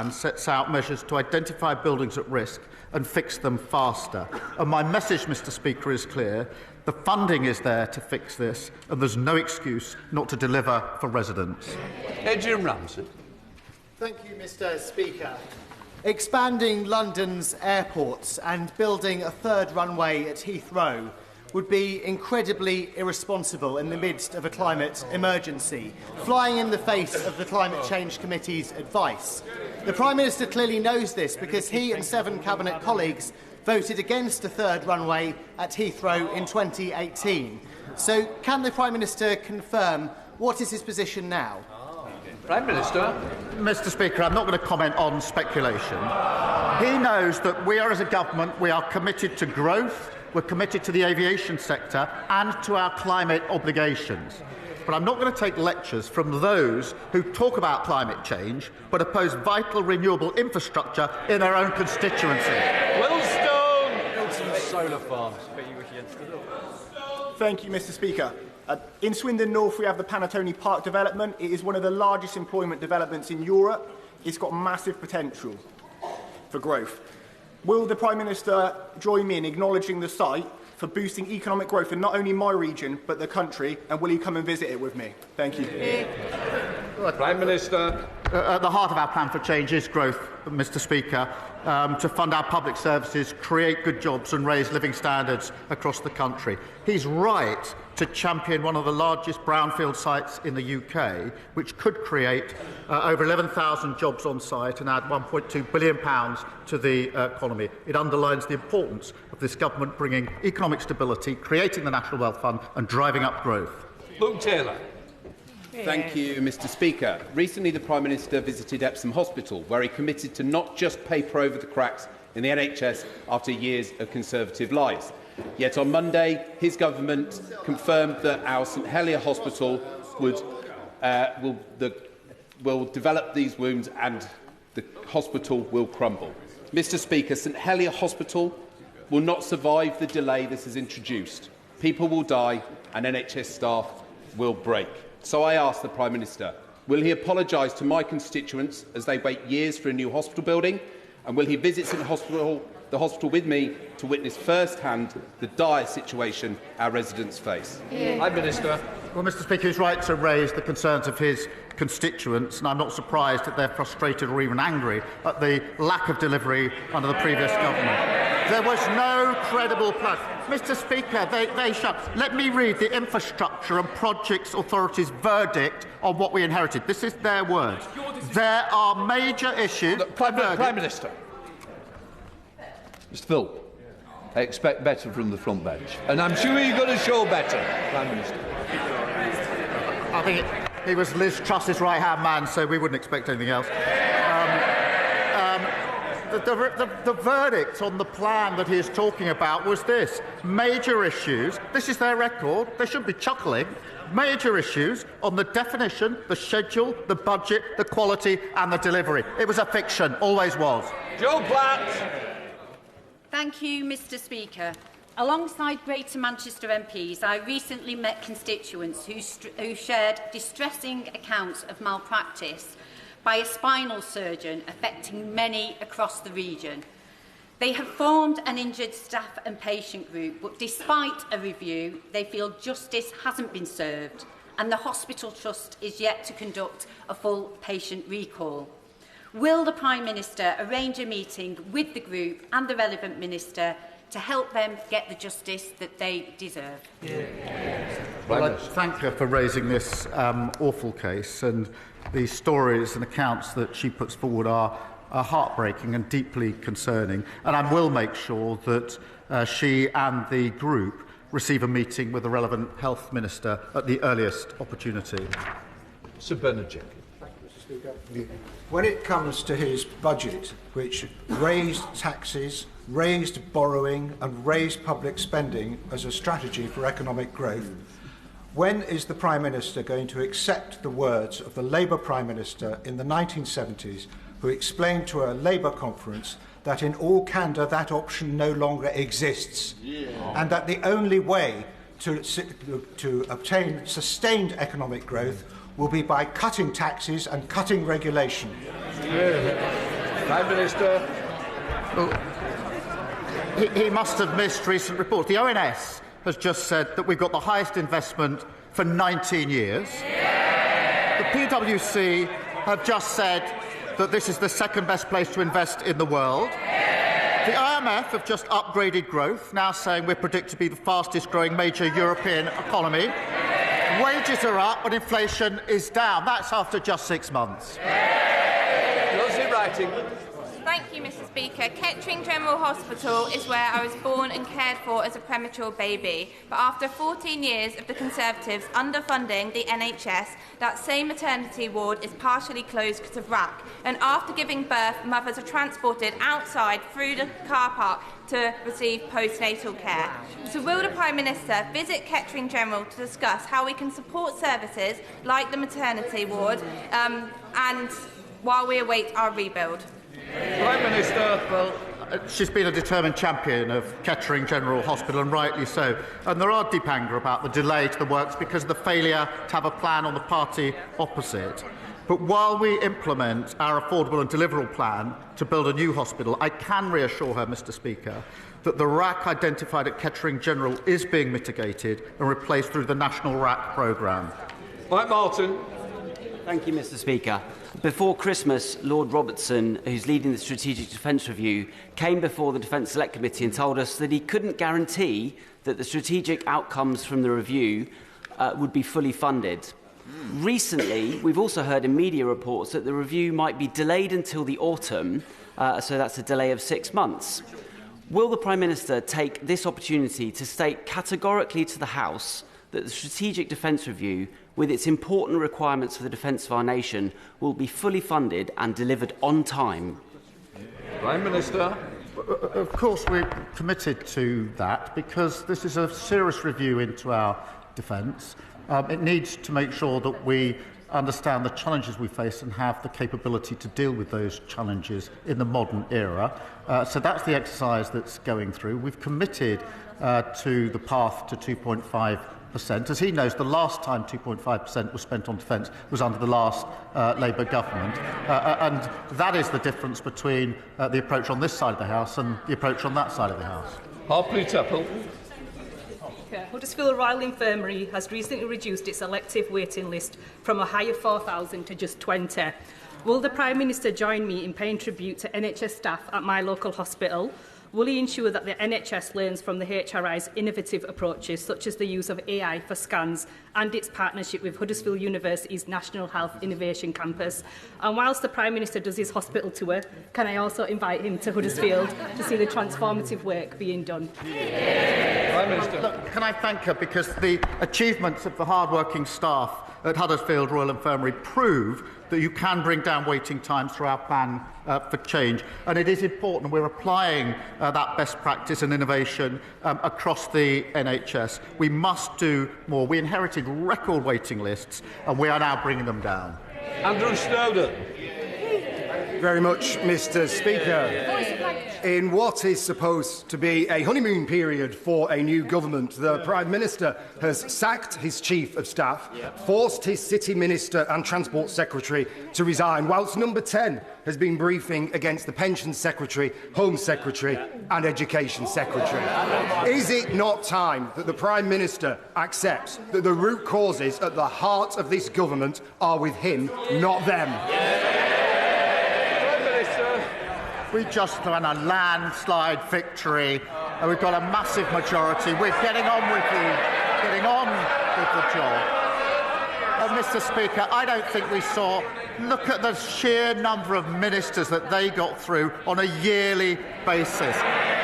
and sets out measures to identify buildings at risk and fix them faster. And my message, Mr. Speaker, is clear. The funding is there to fix this, and there's no excuse not to deliver for residents. Adrian Ramsay. Thank you, Mr. Speaker. Expanding London's airports and building a third runway at Heathrow would be incredibly irresponsible in the midst of a climate emergency, flying in the face of the Climate Change Committee's advice. The Prime Minister clearly knows this because he and 7 Cabinet colleagues voted against a third runway at Heathrow in 2018. So can the Prime Minister confirm what is his position now? Prime Minister. Mr. Speaker, I'm not going to comment on speculation. He knows that we are, as a government, we are committed to growth, we're committed to the aviation sector and to our climate obligations. But I'm not going to take lectures from those who talk about climate change but oppose vital renewable infrastructure in their own constituency. Wilson solar farms. Thank you, Mr. Speaker. In Swindon North, we have the Panatoni Park development. It is one of the largest employment developments in Europe. It's got massive potential for growth. Will the Prime Minister join me in acknowledging the site for boosting economic growth in not only my region but the country, and will he come and visit it with me? Thank you. Prime Minister. At the heart of our plan for change is growth, Mr. Speaker, to fund our public services, create good jobs and raise living standards across the country. He's right to champion one of the largest brownfield sites in the UK, which could create over 11,000 jobs on site and add £1.2 billion to the economy. It underlines the importance of this government bringing economic stability, creating the National Wealth Fund and driving up growth. Luke Taylor. Thank you, Mr. Speaker. Recently, the Prime Minister visited Epsom Hospital, where he committed to not just paper over the cracks in the NHS after years of Conservative lies. Yet on Monday, his government confirmed that our St Helier Hospital will develop these wounds and the hospital will crumble. Mr. Speaker, St Helier Hospital will not survive the delay this has introduced. People will die and NHS staff will break. So I ask the Prime Minister, will he apologise to my constituents as they wait years for a new hospital building? And will he visit the hospital with me to witness first-hand the dire situation our residents face? Prime Minister. Well, Mr. Speaker, he's right to raise the concerns of his constituents, and I'm not surprised that they're frustrated or even angry at the lack of delivery under the previous government. There was no credible plan. Mr. Speaker, they shut. Let me read the Infrastructure and Projects Authority's verdict on what we inherited. This is their words. There are major issues. Prime Minister. Mr. Phil, I expect better from the front bench, and I'm sure you're going to show better, Prime Minister. I think he was Liz Truss's right-hand man, so we wouldn't expect anything else. The verdict on the plan that he is talking about was this. Major issues. This is their record. They shouldn't be chuckling. Major issues on the definition, the schedule, the budget, the quality and the delivery. It was a fiction. Always was. Joe Platt. Thank you, Mr. Speaker. Alongside Greater Manchester MPs, I recently met constituents who shared distressing accounts of malpractice by a spinal surgeon affecting many across the region. They have formed an injured staff and patient group, but despite a review, they feel justice hasn't been served and the Hospital Trust is yet to conduct a full patient recall. Will the Prime Minister arrange a meeting with the group and the relevant minister to help them get the justice that they deserve? Well, I thank her for raising this awful case, and the stories and accounts that she puts forward are heartbreaking and deeply concerning, and I will make sure that she and the group receive a meeting with the relevant health minister at the earliest opportunity. Sir Bernard. When it comes to his budget, which raised taxes, raised borrowing and raised public spending as a strategy for economic growth, when is the Prime Minister going to accept the words of the Labour Prime Minister in the 1970s, who explained to a Labour conference that in all candour that option no longer exists, and that the only way to obtain sustained economic growth will be by cutting taxes and cutting regulation? Prime Minister. Well, he must have missed recent reports. The ONS has just said that we've got the highest investment for 19 years. The PwC have just said that this is the second best place to invest in the world. The IMF have just upgraded growth, now saying we're predicted to be the fastest growing major European economy. Wages are up and inflation is down. That's after just 6 months. Closely writing. Thank you, Mr. Speaker. Kettering General Hospital is where I was born and cared for as a premature baby. But after 14 years of the Conservatives underfunding the NHS, that same maternity ward is partially closed because of RAC. And after giving birth, mothers are transported outside through the car park to receive postnatal care. So will the Prime Minister visit Kettering General to discuss how we can support services like the maternity ward and while we await our rebuild? Prime Minister. Well, she's been a determined champion of Kettering General Hospital, and rightly so. And there are deep anger about the delay to the works because of the failure to have a plan on the party opposite. But while we implement our affordable and deliverable plan to build a new hospital, I can reassure her, Mr. Speaker, that the RAC identified at Kettering General is being mitigated and replaced through the National RAC programme. Mike Martin. Thank you, Mr. Speaker. Before Christmas, Lord Robertson, who's leading the Strategic Defence Review, came before the Defence Select Committee and told us that he couldn't guarantee that the strategic outcomes from the review would be fully funded. Recently, we've also heard in media reports that the review might be delayed until the autumn, so that's a delay of 6 months. Will the Prime Minister take this opportunity to state categorically to the House that the Strategic Defence Review, with its important requirements for the defence of our nation, will be fully funded and delivered on time? Prime Minister. Of course, we're committed to that because this is a serious review into our defence. It needs to make sure that we understand the challenges we face and have the capability to deal with those challenges in the modern era. So that's the exercise that's going through. We've committed to the path to 2.5%. As he knows, the last time 2.5% was spent on defence was under the last Labour government. And that is the difference between the approach on this side of the House and the approach on that side of the House. Harpley Temple. Huddersfield Royal Infirmary has recently reduced its elective waiting list from a high of 4,000 to just 20. Will the Prime Minister join me in paying tribute to NHS staff at my local hospital? Will he ensure that the NHS learns from the HRI's innovative approaches, such as the use of AI for scans and its partnership with Huddersfield University's National Health Innovation Campus? And whilst the Prime Minister does his hospital tour, can I also invite him to Huddersfield to see the transformative work being done? Prime Minister. Look, can I thank her because the achievements of the hard-working staff at Huddersfield Royal Infirmary prove that you can bring down waiting times through our plan for change. And it is important we're applying that best practice and innovation across the NHS. We must do more. We inherited record waiting lists and we are now bringing them down. Andrew Snowden. Very much, Mr. Speaker. In what is supposed to be a honeymoon period for a new government, the Prime Minister has sacked his Chief of Staff, forced his City Minister and Transport Secretary to resign, whilst Number 10 has been briefing against the Pensions Secretary, Home Secretary and Education Secretary. Is it not time that the Prime Minister accepts that the root causes at the heart of this government are with him, not them? We just won a landslide victory. We've got a massive majority. We're getting on with the job. And Mr. Speaker, I don't think we saw. Look at the sheer number of ministers that they got through on a yearly basis,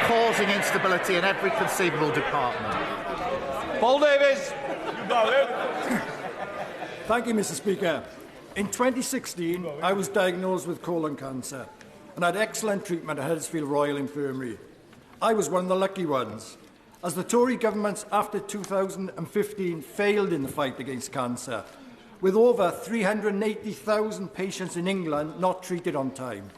causing instability in every conceivable department. Paul Davies. Thank you, Mr. Speaker. In 2016, I was diagnosed with colon cancer and had excellent treatment at Huddersfield Royal Infirmary. I was one of the lucky ones, as the Tory governments after 2015 failed in the fight against cancer, with over 380,000 patients in England not treated on time.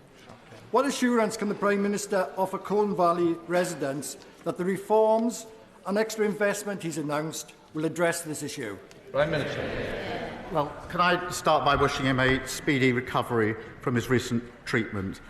What assurance can the Prime Minister offer Colne Valley residents that the reforms and extra investment he's announced will address this issue? Prime Minister. Well, can I start by wishing him a speedy recovery from his recent treatment?